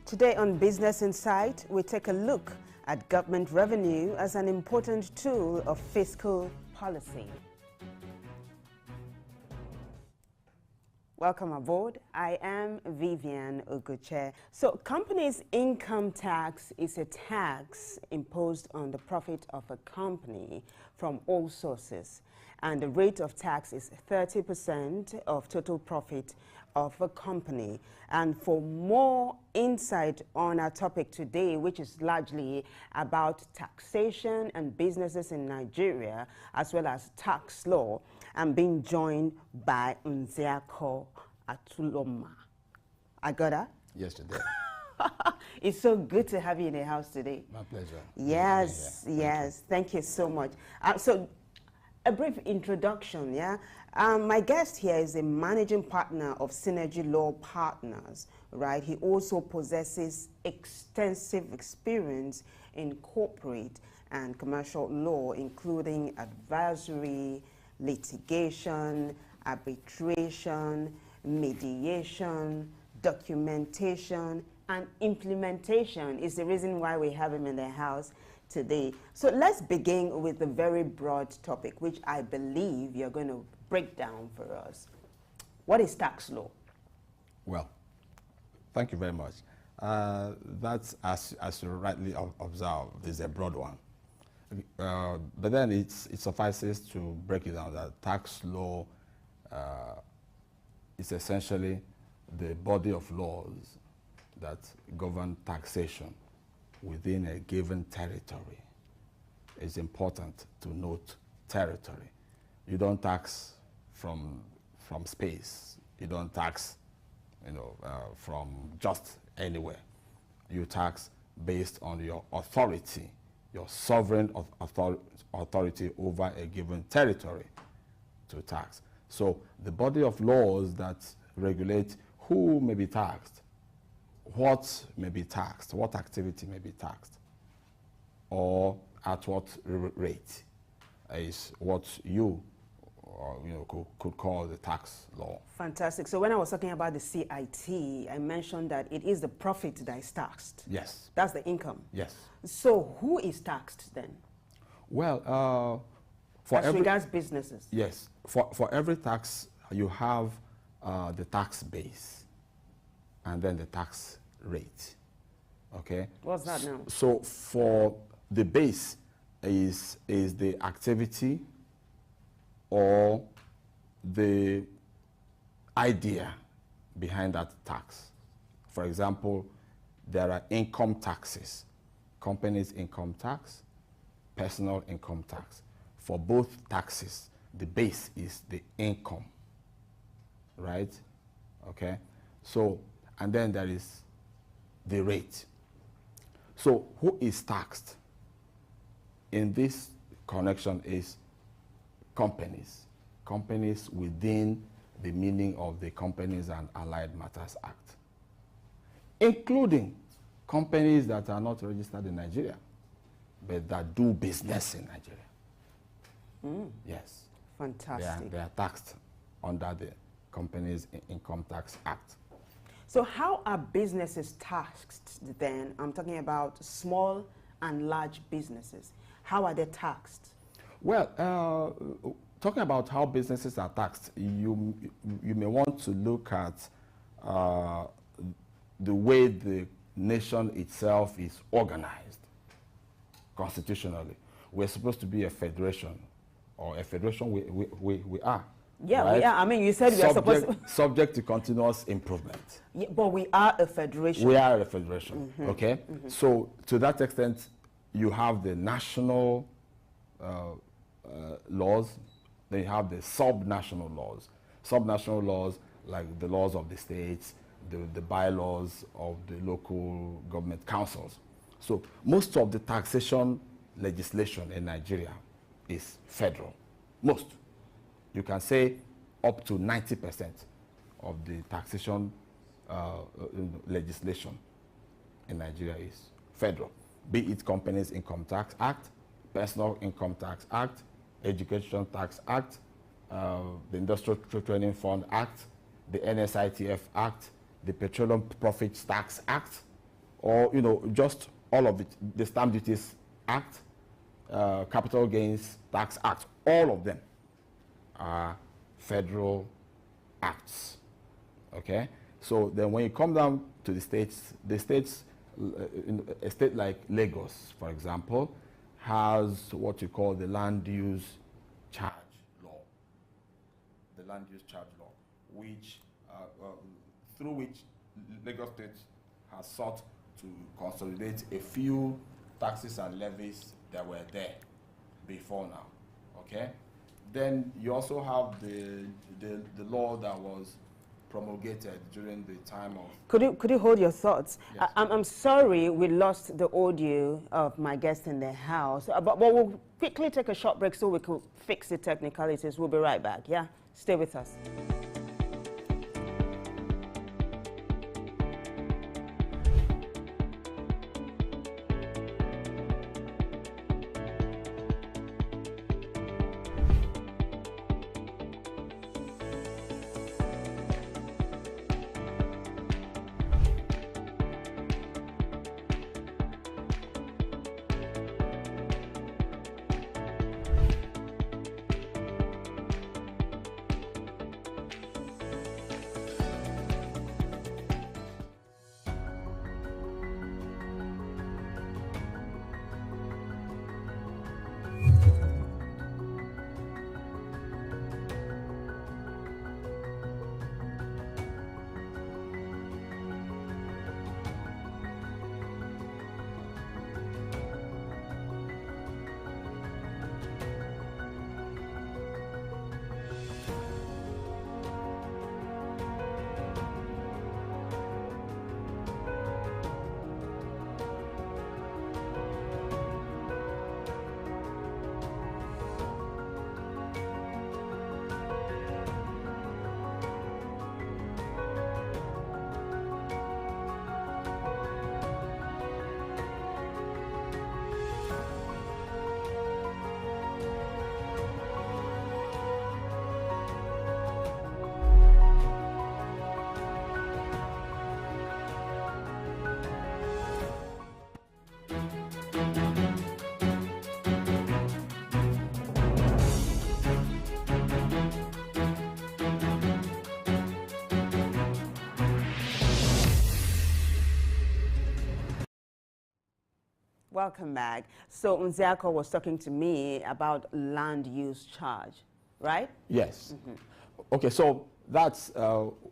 Today on Business Insight, we take a look at government revenue as an important tool of fiscal policy. Welcome aboard. I am Vivian Oguche. So, company's income tax is a tax imposed on the profit of a company from all sources. And the rate of tax is 30% of total profit of a company. And for more insight on our topic today, which is largely about taxation and businesses in Nigeria, as well as tax law, I'm being joined by Nziako Atuloma. I got that? Yes, today. It's so good to have you in the house today. My pleasure. Yes, yes. Thank you so much. So, a brief introduction, yeah? My guest here is a managing partner of Synergy Law Partners, right? He also possesses extensive experience in corporate and commercial law, including advisory, litigation, arbitration, mediation, documentation, and implementation is the reason why we have him in the house today. So let's begin with the very broad topic, which I believe you're going to break down for us. What is tax law? Well, thank you very much. That's, as you rightly observed, is a broad one. But then it suffices to break it down that tax law is essentially the body of laws that govern taxation within a given territory. It's important to note territory. You don't tax from space. You don't tax, from just anywhere. You tax based on your authority, your sovereign authority over a given territory to tax. So the body of laws that regulate who may be taxed, what may be taxed, what activity may be taxed, or at what rate is what you could call the tax law. Fantastic. So when I was talking about the CIT, I mentioned that it is the profit that is taxed. Yes. That's the income. Yes. So who is taxed then? Well, for as regards businesses. Yes. For every tax, you have the tax base and then the tax rate. Okay? What's that now? So for the base is the activity or the idea behind that tax. For example, there are income taxes, companies income tax, personal income tax. For both taxes, the base is the income, right? Okay? So, and then there is the rate. So who is taxed in this connection is companies within the meaning of the Companies and Allied Matters Act, including companies that are not registered in Nigeria, but that do business in Nigeria. Yes. Fantastic. They are taxed under the Companies Income Tax Act. So how are businesses taxed then? I'm talking about small and large businesses. How are they taxed? Well, talking about how businesses are taxed, you may want to look at the way the nation itself is organized constitutionally. We're supposed to be a federation, or a federation we are. Yeah, right? we are. I mean, you said we are supposed to... Subject to continuous improvement. Yeah, but we are a federation. We are a federation, okay? So, to that extent, you have the national laws, then you have the sub-national laws. Sub-national laws, like the laws of the states, the bylaws of the local government councils. So, most of the taxation legislation in Nigeria is federal. Most. You can say up to 90% of the taxation legislation in Nigeria is federal. Be it Companies Income Tax Act, Personal Income Tax Act, Education Tax Act, the Industrial Training Fund Act, the NSITF Act, the Petroleum Profits Tax Act, or just all of it, the Stamp Duties Act, Capital Gains Tax Act, all of them are federal acts. Okay, so then when you come down to the states, a state like Lagos, for example, has what you call the land use charge law. The land use charge law, which through which Lagos State has sought to consolidate a few taxes and levies that were there before now. Okay, then you also have the law that was promulgated during the time of... Could you hold your thoughts? Yes. I'm sorry we lost the audio of my guest in the house, but we'll quickly take a short break so we could fix the technicalities. We'll be right back, yeah? Stay with us. Welcome back. So Nziako was talking to me about land use charge, right? Yes. Okay, so that's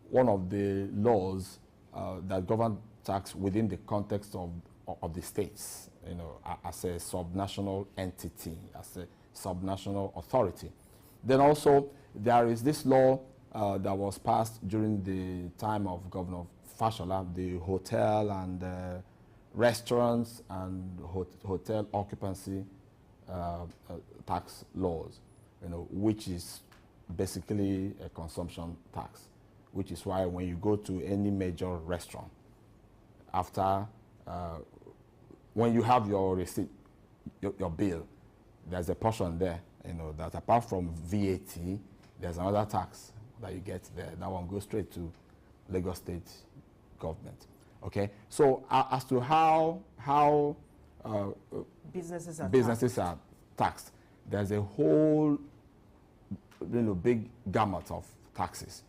one of the laws that govern tax within the context of the states, as a subnational entity, as a subnational authority. Then also there is this law that was passed during the time of Governor Fashola, the hotel and restaurants and hotel occupancy tax laws, which is basically a consumption tax, which is why when you go to any major restaurant, after, when you have your receipt, your bill, there's a portion there, that apart from VAT, there's another tax that you get there. That one goes straight to Lagos State government. Okay, so as to how businesses are taxed, there's a whole big gamut of taxes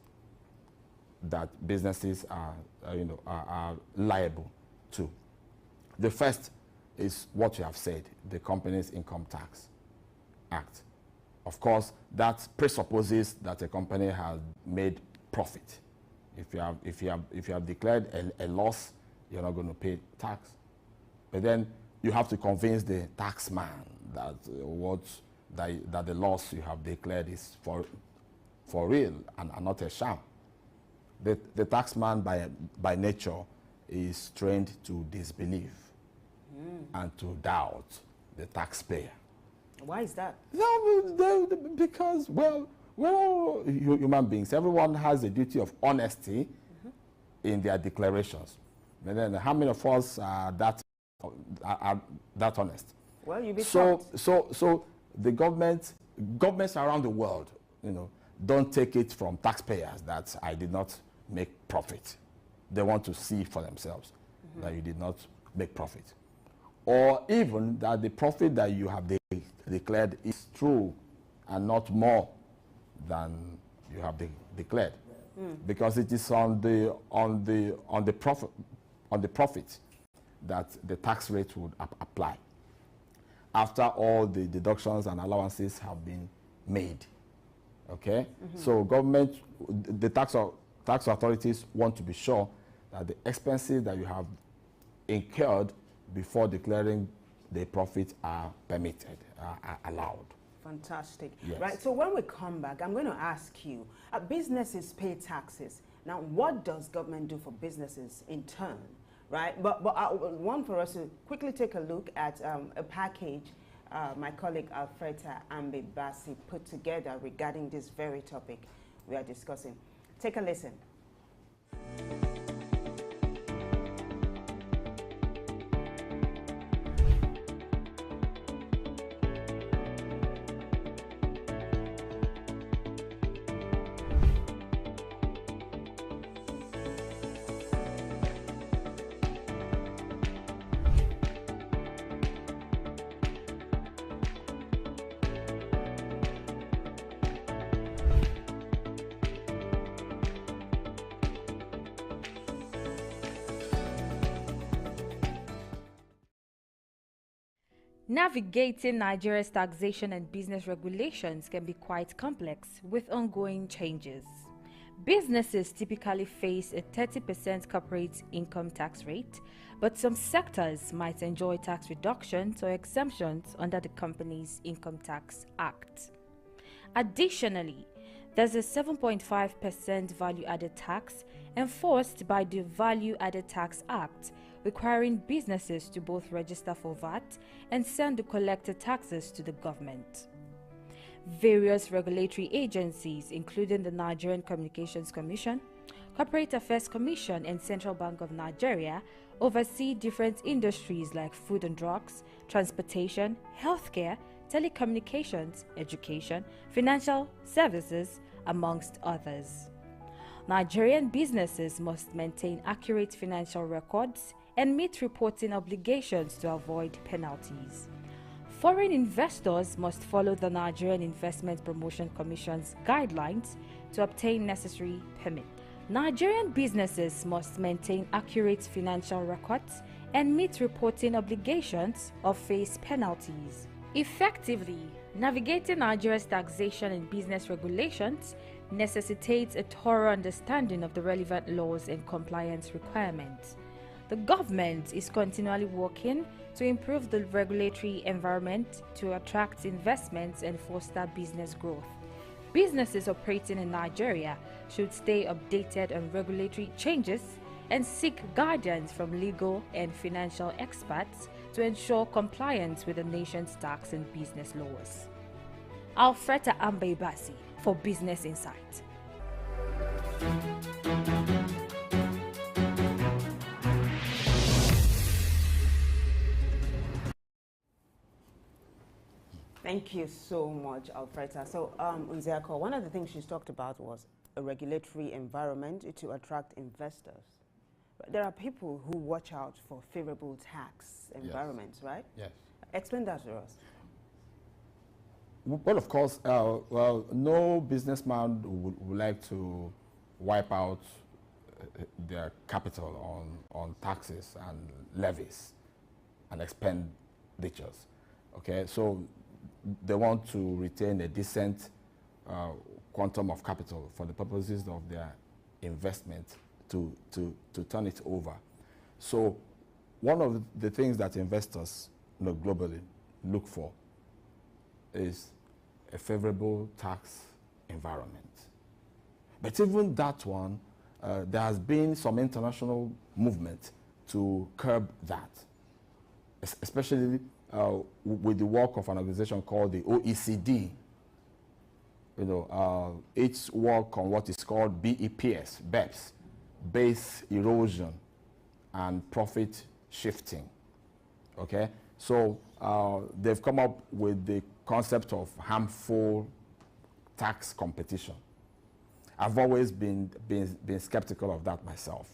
that businesses are liable to. The first is what you have said, the Companies Income Tax Act. Of course, that presupposes that a company has made profit. If you have declared a loss, you're not going to pay tax. But then you have to convince the taxman that that the loss you have declared is for real and not a sham. The taxman by nature is trained to disbelieve and to doubt the taxpayer. Why is that? No, because we're all human beings. Everyone has a duty of honesty in their declarations. And then how many of us are that honest? Well, you'll be so the governments around the world, don't take it from taxpayers that I did not make profit. They want to see for themselves. that you did not make profit. Or even that the profit that you have declared is true and not more than you have declared. Because it is on the profit that the tax rate would apply after all the deductions and allowances have been made. Okay? So government, the tax authorities want to be sure that the expenses that you have incurred before declaring the profit are permitted, are allowed. Fantastic. Yes. Right, so when we come back, I'm going to ask you, businesses pay taxes. Now, what does government do for businesses in turn? Right, but I want for us to quickly take a look at a package my colleague Alfreda Ambe-Bassi put together regarding this very topic we are discussing. Take a listen. Navigating Nigeria's taxation and business regulations can be quite complex with ongoing changes. Businesses typically face a 30% corporate income tax rate, but some sectors might enjoy tax reductions or exemptions under the Companies Income Tax Act. Additionally, there's a 7.5% value-added tax enforced by the Value-Added Tax Act, requiring businesses to both register for VAT and send the collected taxes to the government. Various regulatory agencies, including the Nigerian Communications Commission, Corporate Affairs Commission, and Central Bank of Nigeria, oversee different industries like food and drugs, transportation, healthcare, telecommunications, education, financial services, amongst others. Nigerian businesses must maintain accurate financial records and meet reporting obligations to avoid penalties. Foreign investors must follow the Nigerian Investment Promotion Commission's guidelines to obtain necessary permits. Nigerian businesses must maintain accurate financial records and meet reporting obligations or face penalties. Effectively, navigating Nigeria's taxation and business regulations necessitates a thorough understanding of the relevant laws and compliance requirements. The government is continually working to improve the regulatory environment to attract investments and foster business growth. Businesses operating in Nigeria should stay updated on regulatory changes and seek guidance from legal and financial experts to ensure compliance with the nation's tax and business laws. Alfreda Ambe-Bassi for Business Insight. Thank you so much, Alfreda. So, Unziako, one of the things she's talked about was a regulatory environment to attract investors. But there are people who watch out for favorable tax environments, right? Yes. Explain that to us. Well, of course, no businessman would like to wipe out their capital on taxes and levies and expenditures. Okay, so they want to retain a decent quantum of capital for the purposes of their investment to turn it over. So one of the things that investors globally look for is a favorable tax environment. But even that one, there has been some international movement to curb that, especially with the work of an organization called the OECD. Its work on what is called BEPS, base erosion and profit shifting. Okay, so they've come up with the concept of harmful tax competition. I've always been skeptical of that myself.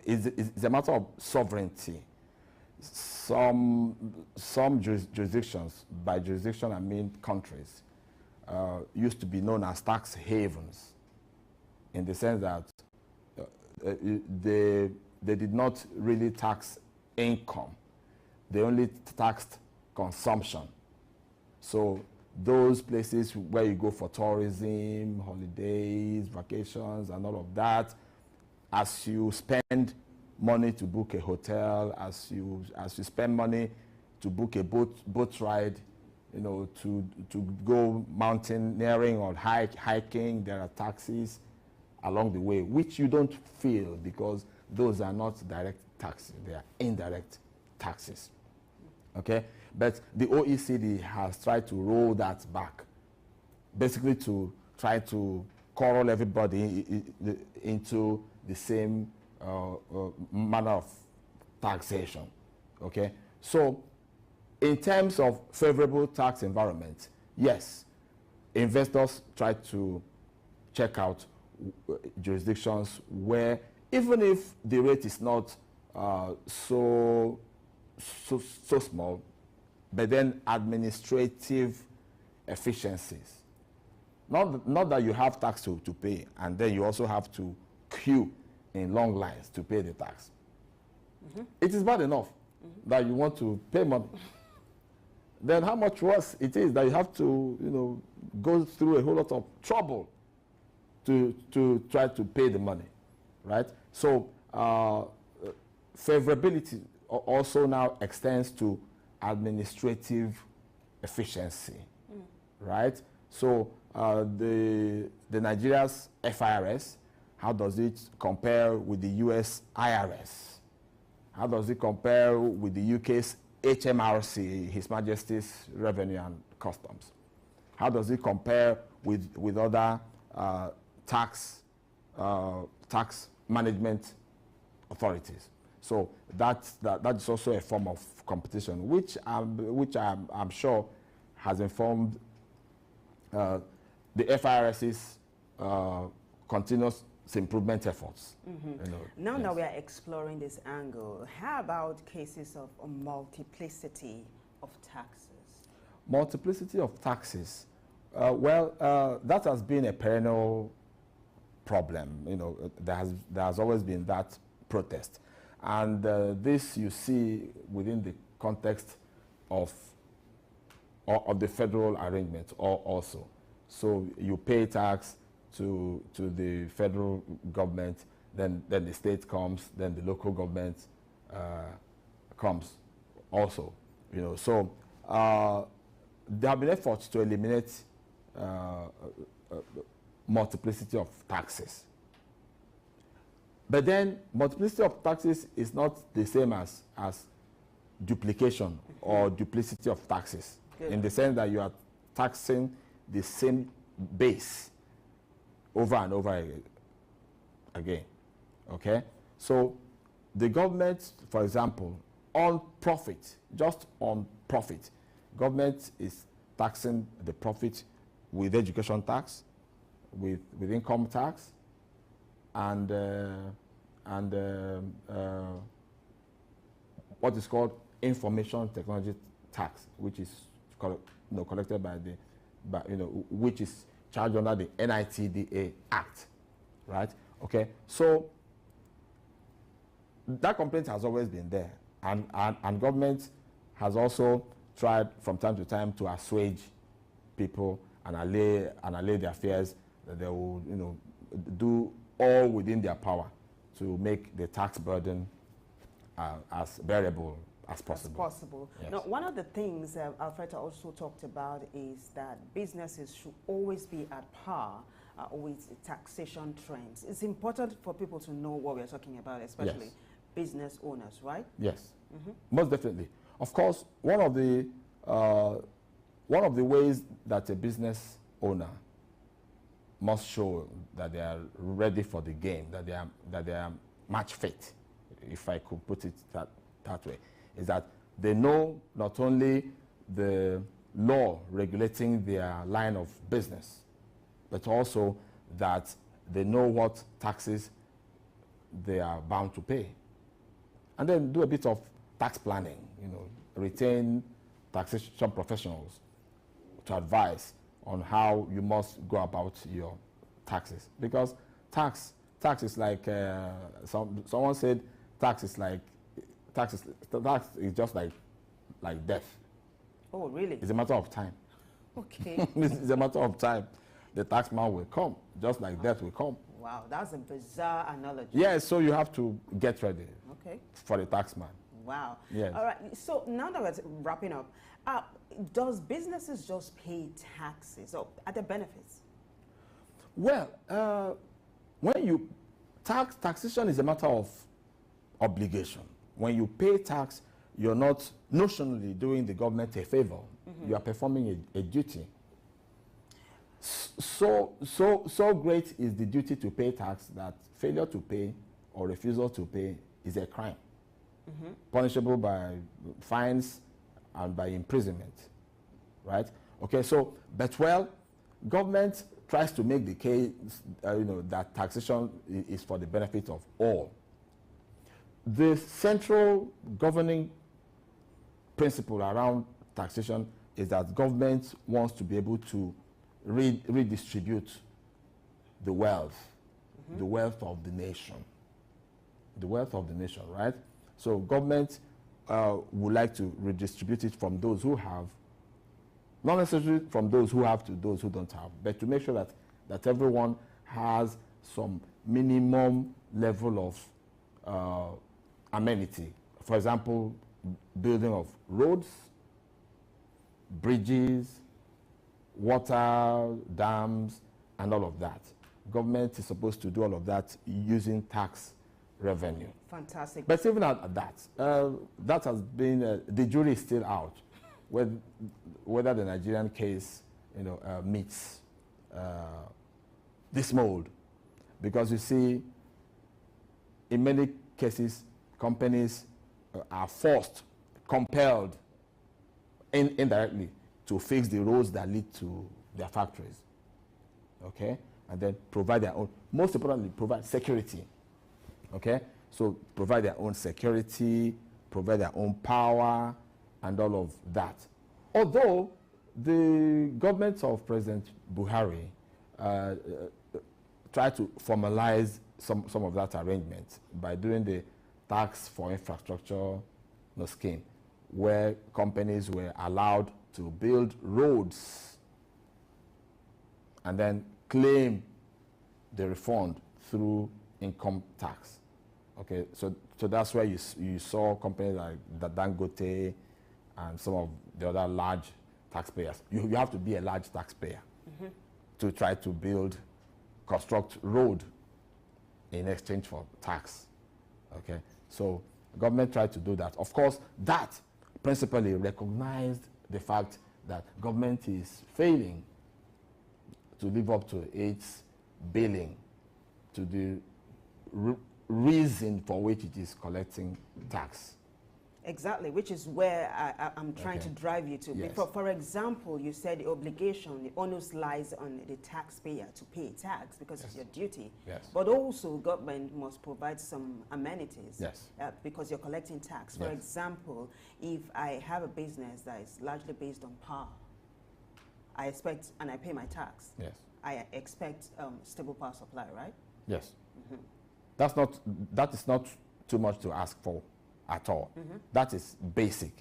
It's a matter of sovereignty. Some jurisdictions, by jurisdiction I mean countries, used to be known as tax havens, in the sense that they did not really tax income. They only taxed consumption. So those places where you go for tourism, holidays, vacations, and all of that, as you spend money to book a hotel, as you spend money to book a boat ride, you know, to go mountaineering or hiking, there are taxes along the way, which you don't feel because those are not direct taxes, they are indirect taxes. Okay? But the OECD has tried to roll that back, basically to try to corral everybody into the same manner of taxation. Okay? So, in terms of favorable tax environment, yes, investors try to check out jurisdictions where, even if the rate is not so small, but then administrative efficiencies. Not that you have tax to pay, and then you also have to queue in long lines to pay the tax. It is bad enough that you want to pay money. Then how much worse it is that you have to, you know, go through a whole lot of trouble to try to pay the money, right? So favorability also now extends to administrative efficiency, right? So the Nigeria's FIRS, how does it compare with the US IRS? How does it compare with the UK's HMRC, His Majesty's Revenue and Customs? How does it compare with other tax management authorities? So that's also a form of competition, which I'm sure has informed the FIRS's continuous improvement efforts. You know, now that we are exploring this angle, how about cases of a multiplicity of taxes? Multiplicity of taxes. That has been a perennial problem. You know, there has always been that protest. And this you see within the context of the federal arrangement also. So you pay tax to the federal government, then the state comes, then the local government comes also. You know, so there have been efforts to eliminate multiplicity of taxes. But then multiplicity of taxes is not the same as duplication or duplicity of taxes, in the sense that you are taxing the same base over and over again. Okay? So the government, for example, on profit, just on profit, government is taxing the profit with education tax, with income tax, and what is called information technology tax, which is collected which is charged under the NITDA Act, right? Okay, so that complaint has always been there, and government has also tried from time to time to assuage people and allay their fears that they will, you know, do all within their power to make the tax burden as bearable as possible. Yes. Now, one of the things Alfreda also talked about is that businesses should always be at par with taxation trends. It's important for people to know what we're talking about, especially business owners, right? Yes, most definitely. Of course, one of the ways that a business owner must show that they are ready for the game, that they are match fit, if I could put it that way, is that they know not only the law regulating their line of business, but also that they know what taxes they are bound to pay. And then do a bit of tax planning, retain taxation professionals to advise on how you must go about your taxes. Because tax is like, someone said tax is just like death. Oh, really? It's a matter of time. Okay. It's a matter of time. The tax man will come, just like death will come. Wow, that's a bizarre analogy. Yes, so you have to get ready for the tax man. Wow. Yes. All right, so now that we're wrapping up, does businesses just pay taxes or are there benefits? Well, when you taxation is a matter of obligation. When you pay tax, you're not notionally doing the government a favor. You are performing a duty. So great is the duty to pay tax that failure to pay or refusal to pay is a crime, punishable by fines and by imprisonment, right? Okay, so, but well, government tries to make the case, that taxation is for the benefit of all. The central governing principle around taxation is that government wants to be able to redistribute the wealth of the nation. The wealth of the nation, right? So government would like to redistribute it from those who have, not necessarily from those who have to those who don't have, but to make sure that everyone has some minimum level of amenity. For example, building of roads, bridges, water, dams, and all of that. Government is supposed to do all of that using tax revenue. Fantastic. But even at that, that has been, the jury is still out, whether the Nigerian case, meets this mold. Because you see, in many cases, companies are compelled, indirectly, to fix the roads that lead to their factories, okay? And then provide their own, most importantly, provide security, okay? So provide their own security, provide their own power, and all of that. Although the government of President Buhari tried to formalize some of that arrangement by doing the tax for infrastructure scheme, where companies were allowed to build roads and then claim the refund through income tax. Okay, so that's where you saw companies like the Dangote and some of the other large taxpayers. You have to be a large taxpayer to try to construct road in exchange for tax. Okay, so government tried to do that. Of course, that principally recognized the fact that government is failing to live up to its billing, to the reason for which it is collecting tax. Exactly, which is where I'm trying to drive you to. Yes. For example, you said the obligation, the onus lies on the taxpayer to pay tax because it's your duty. Yes. But also government must provide some amenities because you're collecting tax. For example, if I have a business that is largely based on power, I expect, and I pay my tax, I expect stable power supply, right? Yes. That is not too much to ask for at all. That is basic.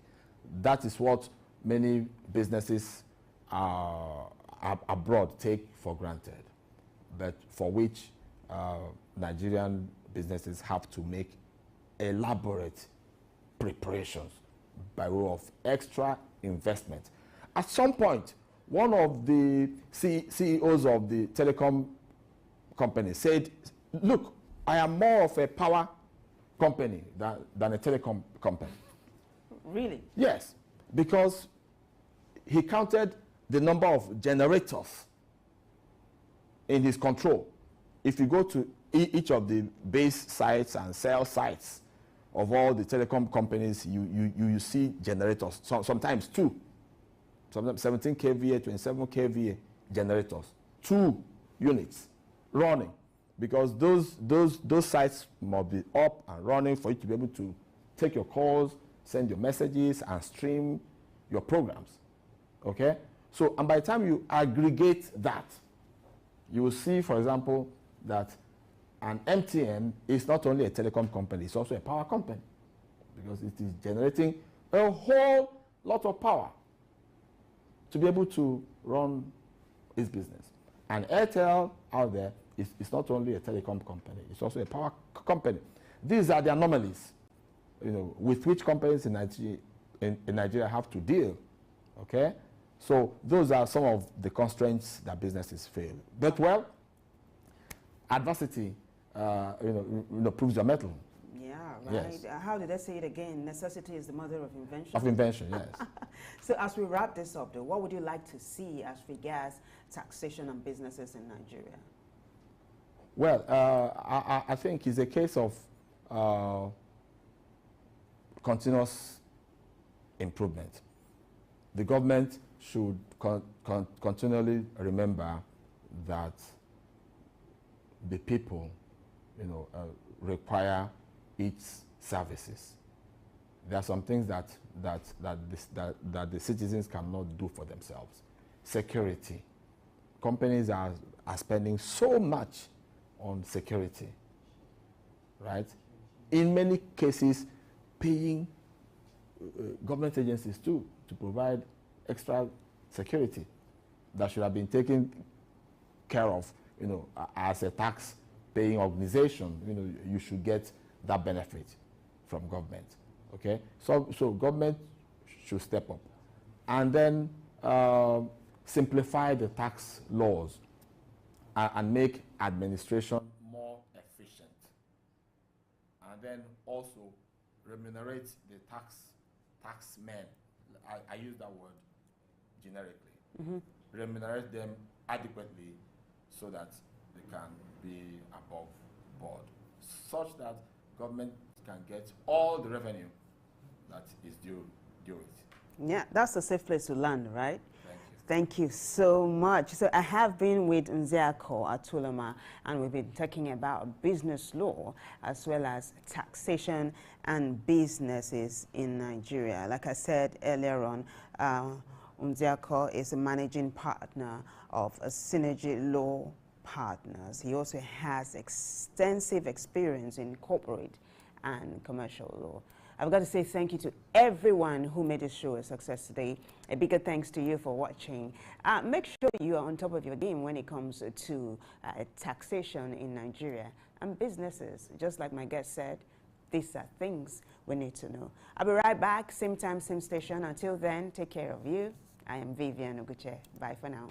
That is what many businesses abroad take for granted, but for which Nigerian businesses have to make elaborate preparations by way of extra investment. At some point, one of the CEOs of the telecom company said, look, I am more of a power company than a telecom company. Really? Yes, because he counted the number of generators in his control. If you go to each of the base sites and cell sites of all the telecom companies, you see generators, sometimes two, sometimes 17 kVA, 27 kVA generators, 2 units running because those sites must be up and running for you to be able to take your calls, send your messages, and stream your programs. Okay? So, and by the time you aggregate that, you will see, for example, that an MTN is not only a telecom company, it's also a power company, because it is generating a whole lot of power to be able to run its business. And Airtel out there is not only a telecom company, it's also a power company. These are the anomalies, with which companies in Nigeria have to deal. Okay? So those are some of the constraints that businesses fail. But well, adversity, proves your mettle. Yeah, right. Yes. How did I say it again? Necessity is the mother of invention. Of invention, yes. So as we wrap this up, though, what would you like to see as regards taxation on businesses in Nigeria? Well, I think it's a case of continuous improvement. The government should continually remember that the people, require its services. There are some things that the citizens cannot do for themselves. Security. Companies are spending so much on security, right? In many cases, paying government agencies too to provide extra security that should have been taken care of, as a tax-paying organization. You should get that benefit from government. Okay, so government should step up, and then simplify the tax laws and make administration more efficient, and then also remunerate the taxmen. I use that word generically. Mm-hmm. Remunerate them adequately so that they can be above board, such that government can get all the revenue that is due it. Yeah, that's a safe place to land, right? Thank you. Thank you so much. So I have been with Nzeako Atulama, and we've been talking about business law as well as taxation and businesses in Nigeria. Like I said earlier on, Nzeako is a managing partner of a Synergy Law Partners. He also has extensive experience in corporate and commercial law. I've got to say thank you to everyone who made this show a success today. A bigger thanks to you for watching. Make sure you are on top of your game when it comes to taxation in Nigeria and businesses. Just like my guest said, these are things we need to know. I'll be right back, same time, same station. Until then, take care of you. I am Vivian Oguche. Bye for now.